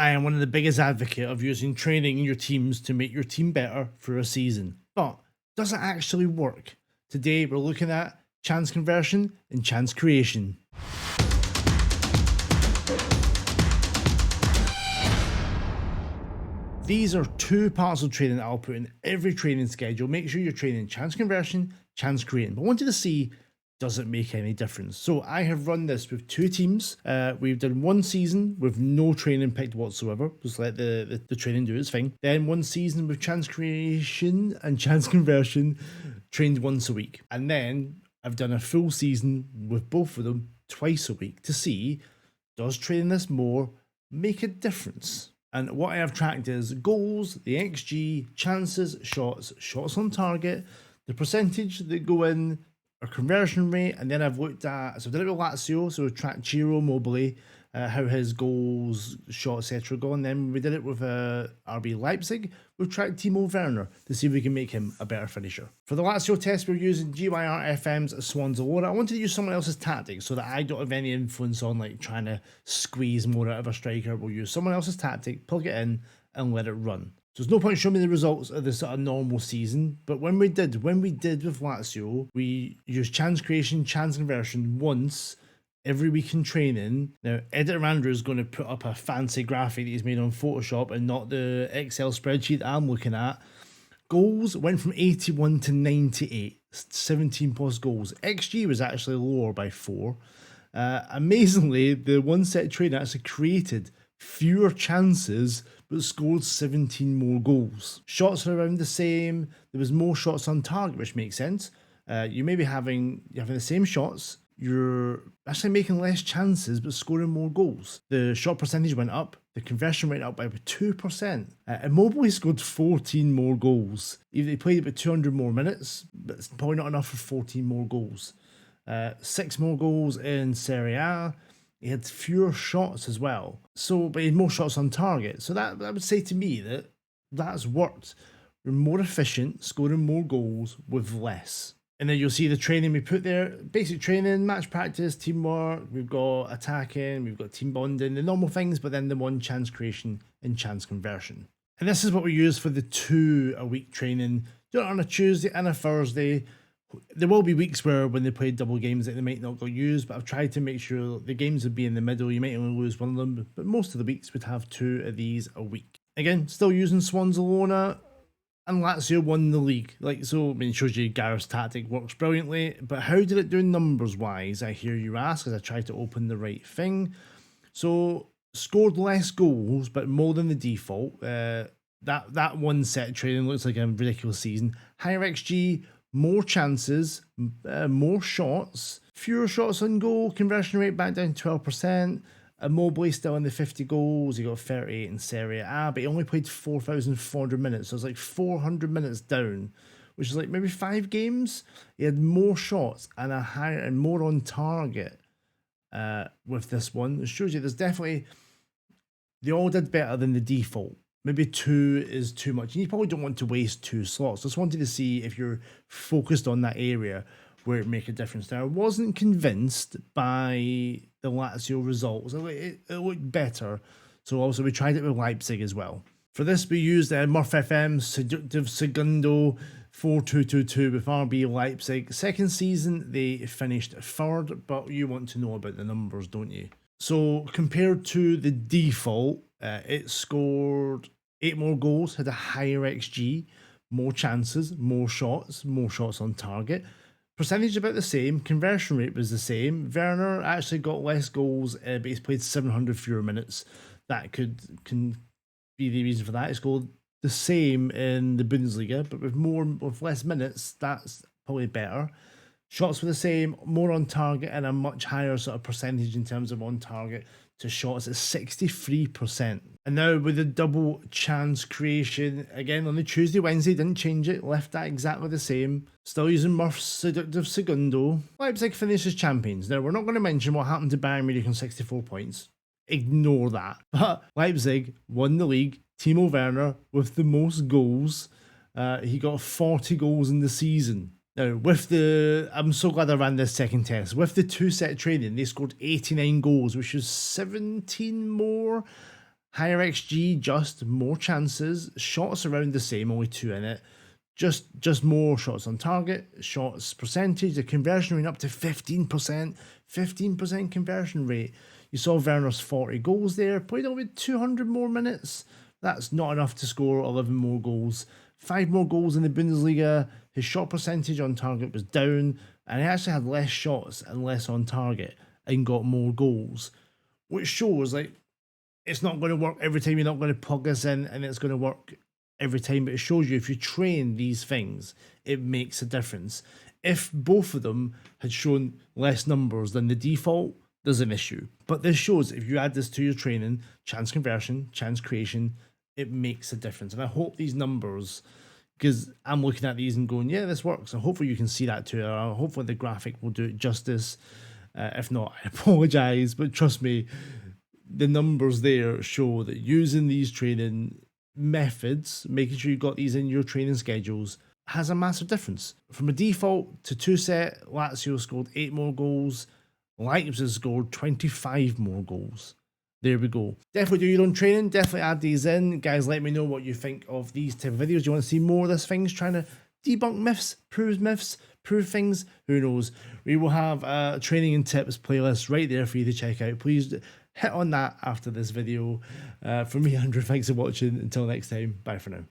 I am one of the biggest advocate of using training in your teams to make your team better for a season. But does it actually work? Today we're looking at chance conversion and chance creation. These are two parts of training that I'll put in every training schedule. Make sure you're training chance conversion, chance creating. But I wanted to see, does it make any difference? So I have run this with two teams. We've done one season with no training picked whatsoever, just let the training do its thing. Then one season with chance creation and chance conversion, trained once a week. And then I've done a full season with both of them twice a week to see, does training this more make a difference? And what I have tracked is goals, the XG, chances, shots on target, the percentage that go in, our conversion rate, and then I've looked at, so I did it with Lazio, so we tracked Ciro Mobley, how his goals, shots, etc. go, and then we did it with RB Leipzig. We've tracked Timo Werner to see if we can make him a better finisher. For the Lazio test, we're using GYR FM's Swans Aurora. I wanted to use someone else's tactics so that I don't have any influence on like trying to squeeze more out of a striker. We'll use someone else's tactic, plug it in, and let it run. So there's no point showing me the results of this sort of normal season, but when we did with Lazio, we used chance creation, chance conversion once every week in training. Now, Editor Andrew is going to put up a fancy graphic that he's made on Photoshop and not the Excel spreadsheet that I'm looking at. Goals went from 81 to 98, 17 plus goals. XG was actually lower by 4. Amazingly, the one set training actually created fewer chances but scored 17 more goals. Shots are around the same. There was more shots on target, which makes sense. You may be having the same shots. You're actually making less chances but scoring more goals. The shot percentage went up. The conversion went up by about 2%. Immobile scored 14 more goals. Even they played about 200 more minutes, but it's probably not enough for 14 more goals. 6 more goals in Serie A. He had fewer shots as well. But he had more shots on target. So that would say to me that that's worked. We're more efficient, scoring more goals with less. And then you'll see the training we put there. Basic training, match practice, teamwork. We've got attacking, we've got team bonding, the normal things, but then the one chance creation and chance conversion. And this is what we use for the 2 a week training. Do it on a Tuesday and a Thursday. There will be weeks where when they play double games that they might not go used, but I've tried to make sure the games would be in the middle. You might only lose one of them, but most of the weeks would have 2 of these a week. Again, still using Swans Alona, and Lazio won the league. It shows you Gareth's tactic works brilliantly, but how did it do numbers-wise, I hear you ask, as I try to open the right thing. So, scored less goals, but more than the default. That one set training looks like a ridiculous season. Higher XG, more chances, more shots, fewer shots on goal, conversion rate back down 12%. Immobile still in the 50 goals. He got 38 in Serie A, but he only played 4,400 minutes. So it's like 400 minutes down, which is like maybe 5 games. He had more shots and a higher and more on target with this one. It shows you there's definitely, they all did better than the default. Maybe 2 is too much. And you probably don't want to waste 2 slots. Just wanted to see if you're focused on that area where it make a difference. Now, I wasn't convinced by the Lazio results. It looked better. So also we tried it with Leipzig as well. For this, we used Murph FM's Seductive Segundo 4222 with RB Leipzig. Second season, they finished 3rd, but you want to know about the numbers, don't you? So compared to the default, it scored 8 more goals, had a higher XG, more chances, more shots on target. Percentage about the same, conversion rate was the same. Werner actually got less goals, but he's played 700 fewer minutes. That can be the reason for that. He scored the same in the Bundesliga, but with less minutes, that's probably better. Shots were the same, more on target, and a much higher sort of percentage in terms of on target to shots at 63%. And now with the double chance creation, again on the Tuesday, Wednesday, didn't change it, left that exactly the same. Still using Murph's Seductive Segundo. Leipzig finishes champions. Now, we're not going to mention what happened to Bayern Munich on 64 points. Ignore that. But Leipzig won the league. Timo Werner with the most goals. He got 40 goals in the season. Now, I'm so glad I ran this second test. With the 2-set training, they scored 89 goals, which was 17 more Higher XG, just more chances. Shots around the same, only 2 in it. Just more shots on target, shots percentage, the conversion rate up to 15%, 15% conversion rate. You saw Werner's 40 goals there, played over 200 more minutes. That's not enough to score 11 more goals. 5 more goals in the Bundesliga. His shot percentage on target was down, and he actually had less shots and less on target and got more goals, which shows like it's not going to work every time. You're not going to plug this in and it's going to work every time, but it shows you if you train these things, it makes a difference. If both of them had shown less numbers than the default, there's an issue. But this shows if you add this to your training, chance conversion, chance creation, it makes a difference. And I hope these numbers, because I'm looking at these and going, yeah, this works. And hopefully you can see that too. Hopefully the graphic will do it justice. If not, I apologize. But trust me, the numbers there show that using these training methods, making sure you've got these in your training schedules, has a massive difference. From a default to 2-set, Lazio scored 8 more goals. Leipzig scored 25 more goals. There we go. Definitely do your own training. Definitely add these in. Guys, let me know what you think of these type of videos. Do you want to see more of this things? Trying to debunk myths, prove things? Who knows? We will have a training and tips playlist right there for you to check out. Please hit on that after this video. From me, Andrew, thanks for watching. Until next time, bye for now.